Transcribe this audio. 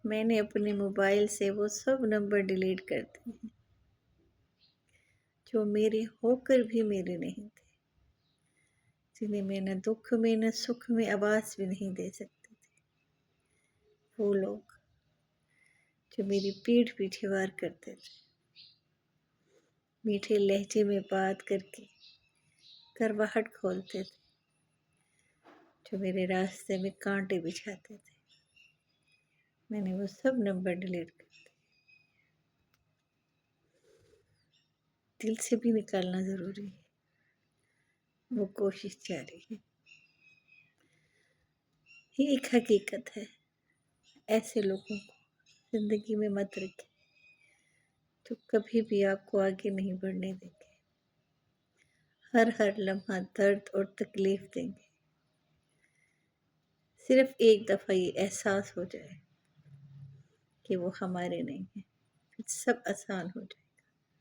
میں نے اپنے موبائل سے وہ سب نمبر ڈیلیٹ کر دیے ہیں جو میرے ہو کر بھی میرے نہیں تھے، جنہیں میں نہ دکھ میں نہ سکھ میں آواز بھی نہیں دے سکتے تھے۔ وہ لوگ جو میری پیٹھ پیچھے وار کرتے تھے، میٹھے لہجے میں بات کر کے کرواہٹ کھولتے تھے، جو میرے راستے میں کانٹے بچھاتے تھے، میں نے وہ سب نمبر ڈیلیٹ کر دیے۔ دل سے بھی نکالنا ضروری ہے، وہ کوشش جاری ہے۔ یہ ایک حقیقت ہے، ایسے لوگوں کو زندگی میں مت رکھیں جو کبھی بھی آپ کو آگے نہیں بڑھنے دیں گے، ہر لمحہ درد اور تکلیف دیں گے۔ صرف ایک دفعہ یہ احساس ہو جائے کہ وہ ہمارے نہیں ہیں، پھر سب آسان ہو جائے۔